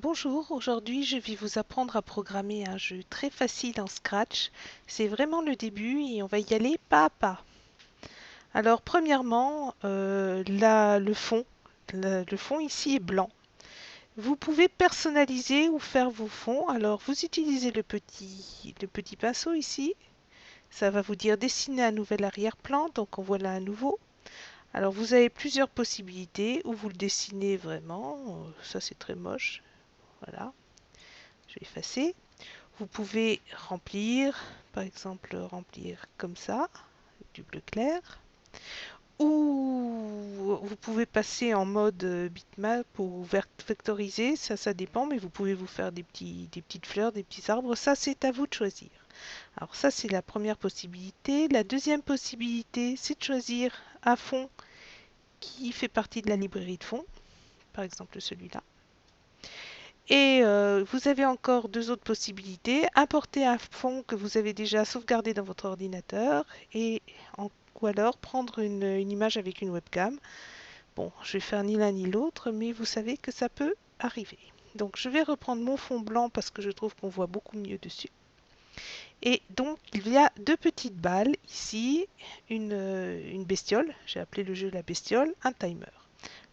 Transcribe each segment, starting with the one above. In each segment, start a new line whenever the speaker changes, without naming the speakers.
Bonjour, aujourd'hui je vais vous apprendre à programmer un jeu très facile en Scratch. C'est vraiment le début et on va y aller pas à pas. Alors premièrement, le fond ici est blanc. Vous pouvez personnaliser ou faire vos fonds. Alors vous utilisez le petit pinceau ici. Ça va vous dire dessiner un nouvel arrière-plan, donc en voilà un nouveau. Alors vous avez plusieurs possibilités où vous le dessinez vraiment. Ça c'est très moche. Voilà, je vais effacer. Vous pouvez remplir, par exemple remplir comme ça, du bleu clair, ou vous pouvez passer en mode bitmap ou vectoriser, ça dépend, mais vous pouvez vous faire des petites fleurs, des petits arbres, ça c'est à vous de choisir. Alors ça c'est la première possibilité. La deuxième possibilité, c'est de choisir un fond qui fait partie de la librairie de fonds, par exemple celui-là. Et vous avez encore deux autres possibilités. Importer un fond que vous avez déjà sauvegardé dans votre ordinateur ou alors prendre une image avec une webcam. Bon, je vais faire ni l'un ni l'autre, mais vous savez que ça peut arriver. Donc je vais reprendre mon fond blanc parce que je trouve qu'on voit beaucoup mieux dessus. Et donc il y a deux petites balles ici, une bestiole, j'ai appelé le jeu la bestiole, un timer.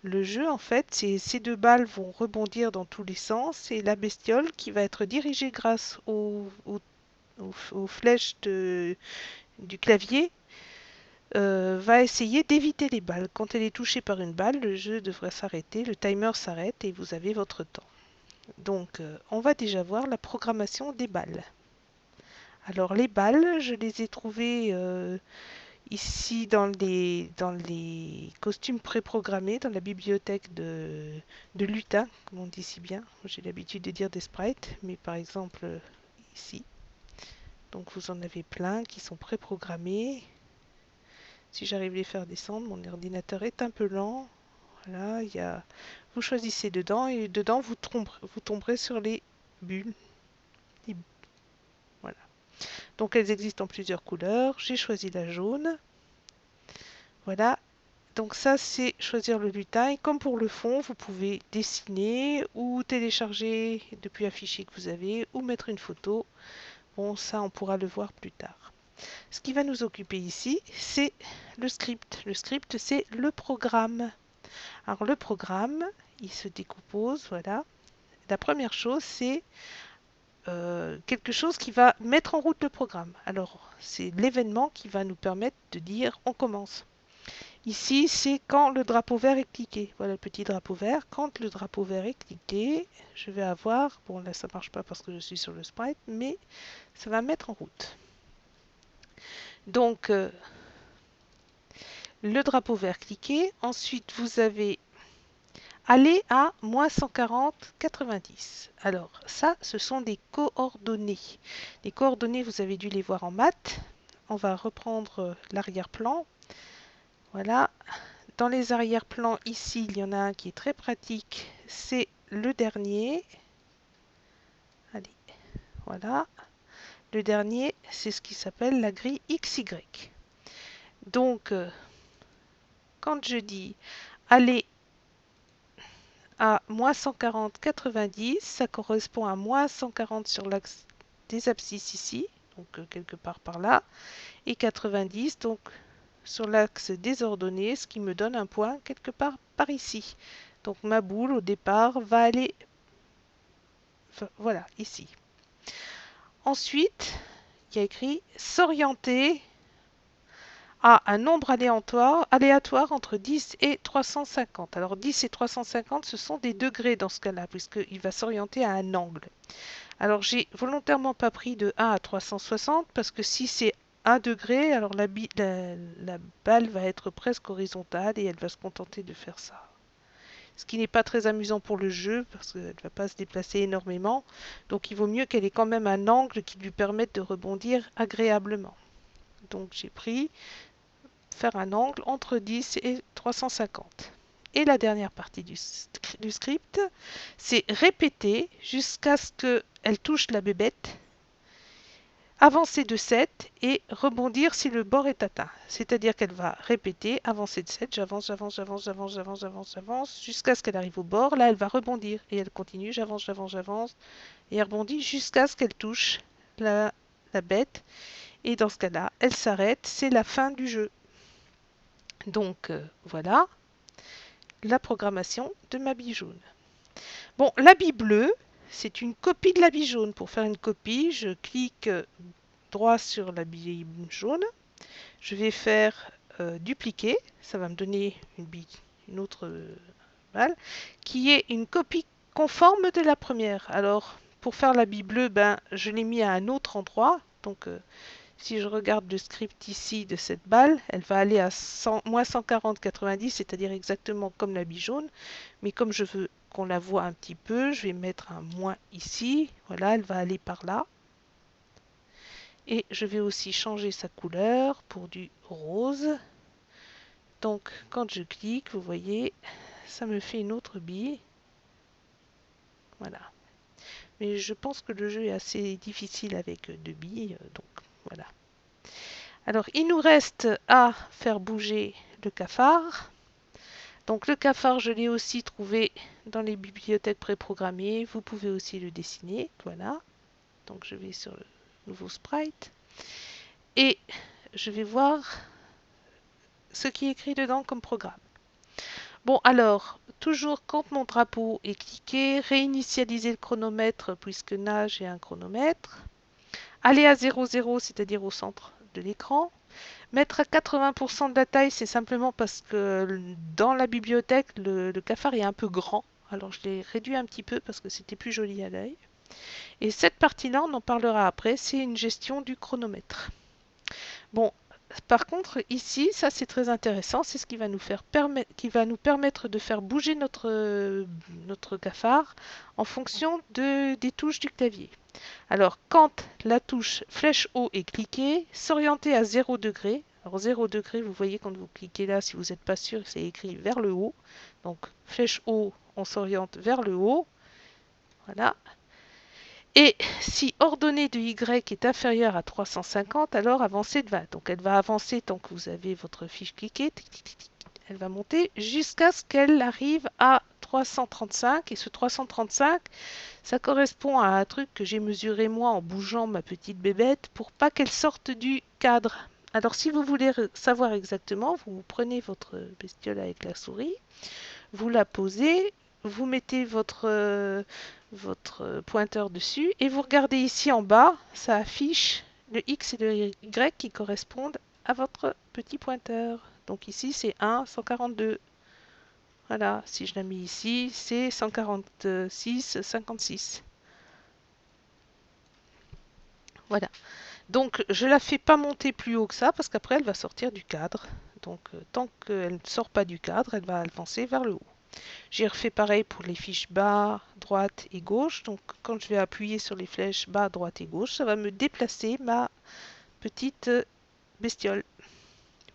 Le jeu, en fait, ces deux balles vont rebondir dans tous les sens et la bestiole qui va être dirigée grâce aux flèches du clavier va essayer d'éviter les balles. Quand elle est touchée par une balle, le jeu devrait s'arrêter, le timer s'arrête et vous avez votre temps. Donc, on va déjà voir la programmation des balles. Alors, les balles, je les ai trouvées ici dans les costumes préprogrammés, dans la bibliothèque de Lutin, comme on dit si bien. J'ai l'habitude de dire des sprites, mais par exemple ici. Donc vous en avez plein qui sont préprogrammés. Si j'arrive à les faire descendre, mon ordinateur est un peu lent. Voilà, vous choisissez dedans et dedans vous tomberez sur les bulles. Voilà. Donc elles existent en plusieurs couleurs. J'ai choisi la jaune. Voilà. Donc ça, c'est choisir le lutin. Et comme pour le fond, vous pouvez dessiner ou télécharger depuis un fichier que vous avez ou mettre une photo. Bon, ça, on pourra le voir plus tard. Ce qui va nous occuper ici, c'est le script. Le script, c'est le programme. Alors le programme, il se décompose, voilà. La première chose, c'est quelque chose qui va mettre en route le programme. Alors, c'est l'événement qui va nous permettre de dire on commence. Ici, c'est quand le drapeau vert est cliqué. Voilà le petit drapeau vert. Quand le drapeau vert est cliqué, je vais avoir, bon là ça ne marche pas parce que je suis sur le sprite, mais ça va mettre en route. Donc, le drapeau vert cliqué. Ensuite, vous avez aller à moins 140, 90. Alors, ça, ce sont des coordonnées. Les coordonnées, vous avez dû les voir en maths. On va reprendre l'arrière-plan. Voilà. Dans les arrière-plans, ici, il y en a un qui est très pratique. C'est le dernier. Allez, voilà. Le dernier, c'est ce qui s'appelle la grille XY. Donc, quand je dis aller à moins 140, 90, ça correspond à moins 140 sur l'axe des abscisses ici, donc quelque part par là, et 90, donc sur l'axe des ordonnées, ce qui me donne un point quelque part par ici. Donc ma boule au départ va aller, voilà, ici. Ensuite, il y a écrit s'orienter à un nombre aléatoire entre 10 et 350. Alors 10 et 350, ce sont des degrés dans ce cas-là, puisqu'il va s'orienter à un angle. Alors j'ai volontairement pas pris de 1 à 360, parce que si c'est 1 degré, alors la balle va être presque horizontale et elle va se contenter de faire ça. Ce qui n'est pas très amusant pour le jeu, parce qu'elle ne va pas se déplacer énormément. Donc il vaut mieux qu'elle ait quand même un angle qui lui permette de rebondir agréablement. Donc j'ai pris faire un angle entre 10 et 350. Et la dernière partie du script, c'est répéter jusqu'à ce qu'elle touche la bébête. avancer de 7 et rebondir si le bord est atteint. C'est-à-dire qu'elle va répéter, avancer de 7, j'avance, j'avance, j'avance, j'avance, j'avance, j'avance, j'avance, jusqu'à ce qu'elle arrive au bord. Là, elle va rebondir et elle continue, j'avance, j'avance, j'avance, et elle rebondit jusqu'à ce qu'elle touche la bête. Et dans ce cas-là, elle s'arrête, c'est la fin du jeu. Donc voilà la programmation de ma bille jaune. Bon, l'habit bleu, c'est une copie de l'habit jaune. Pour faire une copie, je clique droit sur l'habit jaune. Je vais faire dupliquer. Ça va me donner une autre balle, qui est une copie conforme de la première. Alors, pour faire l'habit bleu, ben, je l'ai mis à un autre endroit. Donc, si je regarde le script ici de cette balle, elle va aller à moins 140,90, c'est-à-dire exactement comme l'habit jaune. Mais comme je veux qu'on la voit un petit peu, je vais mettre un moins ici. Voilà, elle va aller par là. Et je vais aussi changer sa couleur pour du rose. Donc, quand je clique, vous voyez, ça me fait une autre bille. Voilà. Mais je pense que le jeu est assez difficile avec deux billes, donc voilà. Alors, il nous reste à faire bouger le cafard. Donc, le cafard, je l'ai aussi trouvé dans les bibliothèques préprogrammées. Vous pouvez aussi le dessiner. Voilà. Donc, je vais sur le nouveau sprite. Et je vais voir ce qui est écrit dedans comme programme. Bon, alors, toujours quand mon drapeau est cliqué, réinitialiser le chronomètre puisque nage est un chronomètre. Aller à 0,0, c'est-à-dire au centre de l'écran. Mettre à 80% de la taille, c'est simplement parce que dans la bibliothèque, le cafard est un peu grand. Alors je l'ai réduit un petit peu parce que c'était plus joli à l'œil. Et cette partie-là, on en parlera après, c'est une gestion du chronomètre. Bon, par contre, ici, ça c'est très intéressant, c'est ce qui va nous permettre de faire bouger notre cafard en fonction des touches du clavier. Alors, quand la touche flèche haut est cliquée, s'orienter à 0 degré. Alors 0 degré, vous voyez quand vous cliquez là, si vous n'êtes pas sûr, c'est écrit vers le haut. Donc flèche haut, on s'oriente vers le haut. Voilà. Et si ordonnée de Y est inférieure à 350, alors avancez de 20. Donc elle va avancer tant que vous avez votre fiche cliquée. Elle va monter jusqu'à ce qu'elle arrive à 335. Et ce 335, ça correspond à un truc que j'ai mesuré moi en bougeant ma petite bébête pour pas qu'elle sorte du cadre. Alors si vous voulez savoir exactement, vous prenez votre bestiole avec la souris, vous la posez, vous mettez votre pointeur dessus et vous regardez ici en bas, ça affiche le X et le Y qui correspondent à votre petit pointeur. Donc ici c'est 1, 142. Voilà, si je la mets ici, c'est 146, 56. Voilà. Donc je la fais pas monter plus haut que ça parce qu'après elle va sortir du cadre. Donc tant qu'elle ne sort pas du cadre, elle va avancer vers le haut. J'ai refait pareil pour les fiches bas, droite et gauche. Donc quand je vais appuyer sur les flèches bas, droite et gauche, ça va me déplacer ma petite bestiole.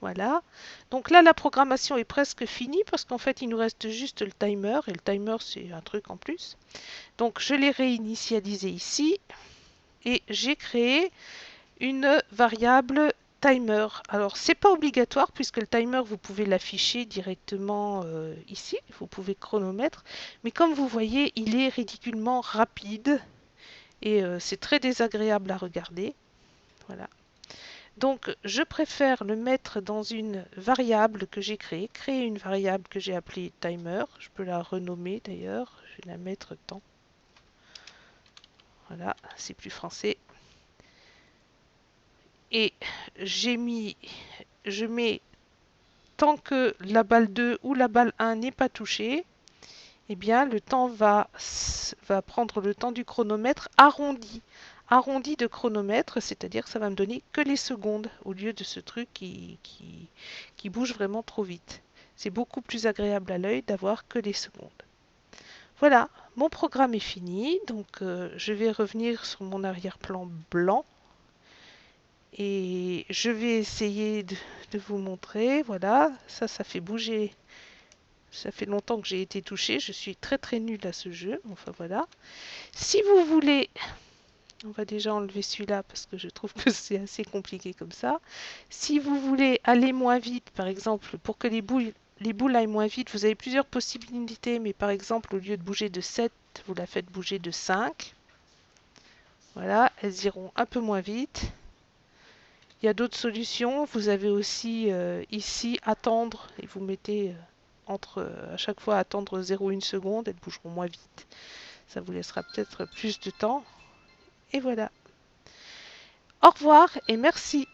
Voilà. Donc là, la programmation est presque finie parce qu'en fait, il nous reste juste le timer. Et le timer, c'est un truc en plus. Donc je l'ai réinitialisé ici. Et j'ai créé une variable timer. Alors, c'est pas obligatoire puisque le timer, vous pouvez l'afficher directement ici. Vous pouvez chronomètre. Mais comme vous voyez, il est ridiculement rapide et c'est très désagréable à regarder. Voilà. Donc, je préfère le mettre dans une variable que j'ai créée. Créer une variable que j'ai appelée timer. Je peux la renommer d'ailleurs. Je vais la mettre temps. Voilà, c'est plus français. Et je mets tant que la balle 2 ou la balle 1 n'est pas touchée, eh bien le temps va prendre le temps du chronomètre arrondi. Arrondi de chronomètre, c'est-à-dire que ça va me donner que les secondes au lieu de ce truc qui bouge vraiment trop vite. C'est beaucoup plus agréable à l'œil d'avoir que les secondes. Voilà, mon programme est fini, donc je vais revenir sur mon arrière-plan blanc. Et je vais essayer de vous montrer. Voilà, ça fait bouger. Ça fait longtemps que j'ai été touchée. Je suis très très nulle à ce jeu. Enfin voilà. Si vous voulez On va déjà enlever celui-là parce que je trouve que c'est assez compliqué comme ça. Si vous voulez aller moins vite, par exemple, pour que les boules aillent moins vite, vous avez plusieurs possibilités, mais par exemple, au lieu de bouger de 7, vous la faites bouger de 5. Voilà, elles iront un peu moins vite. Il y a d'autres solutions. Vous avez aussi ici attendre et vous mettez à chaque fois attendre 0,1 seconde. Elles bougeront moins vite. Ça vous laissera peut-être plus de temps. Et voilà. Au revoir et merci.